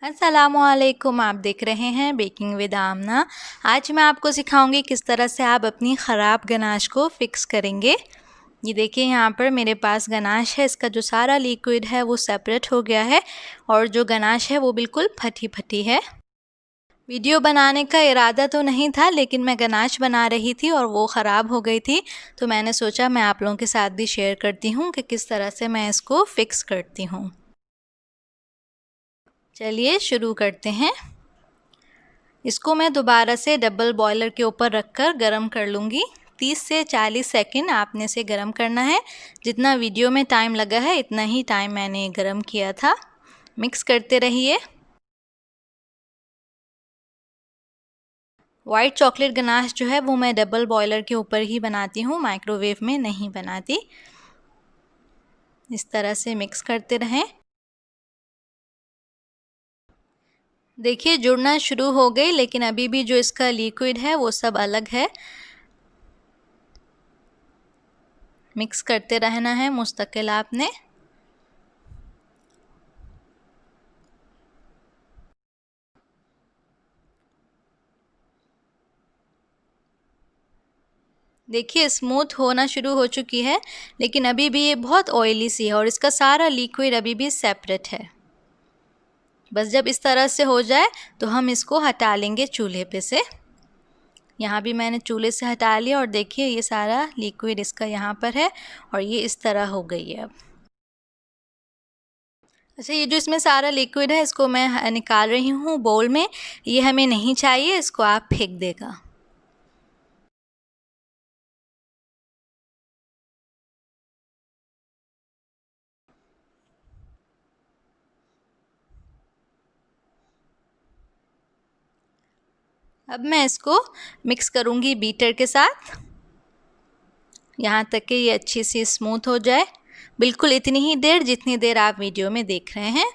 अस्सलामुअलैकुम, आप देख रहे हैं बेकिंग विद आमना। आज मैं आपको सिखाऊंगी किस तरह से आप अपनी ख़राब गनाश को फ़िक्स करेंगे। ये देखिए यहाँ पर मेरे पास गनाश है, इसका जो सारा लिक्विड है वो सेपरेट हो गया है और जो गनाश है वो बिल्कुल फटी फटी है। वीडियो बनाने का इरादा तो नहीं था, लेकिन मैं गनाश बना रही थी और वो ख़राब हो गई थी, तो मैंने सोचा मैं आप लोगों के साथ भी शेयर करती हूँ कि किस तरह से मैं इसको फ़िक्स करती हूँ। चलिए शुरू करते हैं। इसको मैं दोबारा से डबल बॉयलर के ऊपर रखकर गरम कर लूँगी। 30 से 40 सेकंड आपने इसे गरम करना है। जितना वीडियो में टाइम लगा है इतना ही टाइम मैंने गरम किया था। मिक्स करते रहिए। वाइट चॉकलेट गनाश जो है वो मैं डबल बॉयलर के ऊपर ही बनाती हूँ, माइक्रोवेव में नहीं बनाती। इस तरह से मिक्स करते रहें। देखिए जुड़ना शुरू हो गई, लेकिन अभी भी जो इसका लिक्विड है वो सब अलग है। मिक्स करते रहना है मुस्तकिल आपने। देखिए स्मूथ होना शुरू हो चुकी है, लेकिन अभी भी ये बहुत ऑयली सी है और इसका सारा लिक्विड अभी भी सेपरेट है। बस जब इस तरह से हो जाए तो हम इसको हटा लेंगे चूल्हे पे से। यहाँ भी मैंने चूल्हे से हटा लिया और देखिए ये सारा लिक्विड इसका यहाँ पर है और ये इस तरह हो गई है अब। अच्छा, ये जो इसमें सारा लिक्विड है इसको मैं निकाल रही हूँ बाउल में। ये हमें नहीं चाहिए, इसको आप फेंक देगा। अब मैं इसको मिक्स करूँगी बीटर के साथ, यहाँ तक कि ये अच्छी सी स्मूथ हो जाए। बिल्कुल इतनी ही देर जितनी देर आप वीडियो में देख रहे हैं।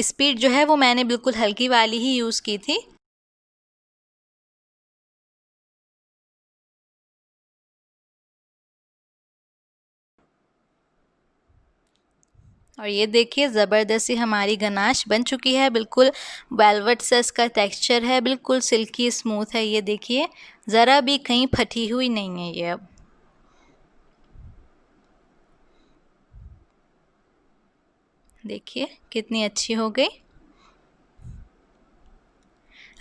स्पीड जो है वो मैंने बिल्कुल हल्की वाली ही यूज़ की थी। और ये देखिए ज़बरदस्ती हमारी गनाश बन चुकी है। बिल्कुल वेलवेट सा इसका टेक्सचर है, बिल्कुल सिल्की स्मूथ है। ये देखिए ज़रा भी कहीं फटी हुई नहीं है ये। अब देखिए कितनी अच्छी हो गई।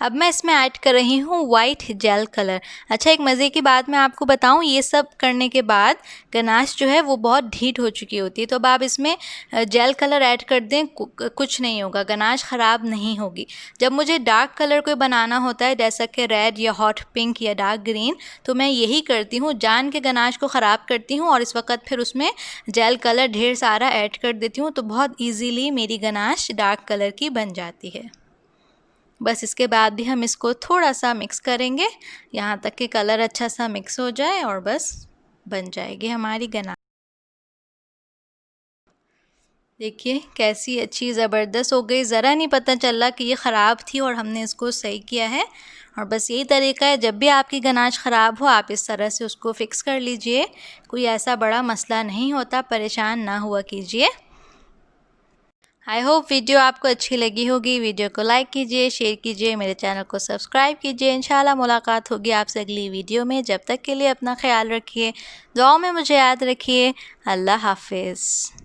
अब मैं इसमें ऐड कर रही हूँ वाइट जेल कलर। अच्छा, एक मज़े की बात मैं आपको बताऊँ, ये सब करने के बाद गनाश जो है वो बहुत ढीठ हो चुकी होती है, तो अब आप इसमें जेल कलर ऐड कर दें, कुछ नहीं होगा, गनाश ख़राब नहीं होगी। जब मुझे डार्क कलर कोई बनाना होता है, जैसा कि रेड या हॉट पिंक या डार्क ग्रीन, तो मैं यही करती हूँ, जान के गनाश को ख़राब करती हूँ और इस वक्त फिर उसमें जेल कलर ढेर सारा ऐड कर देती हूँ, तो बहुत ईजीली मेरी गनाश डार्क कलर की बन जाती है। बस इसके बाद भी हम इसको थोड़ा सा मिक्स करेंगे, यहाँ तक कि कलर अच्छा सा मिक्स हो जाए और बस बन जाएगी हमारी गनाश। देखिए कैसी अच्छी ज़बरदस्त हो गई, ज़रा नहीं पता चला कि ये ख़राब थी और हमने इसको सही किया है। और बस यही तरीका है, जब भी आपकी गनाश ख़राब हो आप इस तरह से उसको फ़िक्स कर लीजिए। कोई ऐसा बड़ा मसला नहीं होता, परेशान ना हुआ कीजिए। आई होप वीडियो आपको अच्छी लगी होगी। वीडियो को लाइक कीजिए, शेयर कीजिए, मेरे चैनल को सब्सक्राइब कीजिए। इंशाल्लाह मुलाकात होगी आपसे अगली वीडियो में। जब तक के लिए अपना ख्याल रखिए, दुआओं में मुझे याद रखिए। अल्लाह हाफिज़।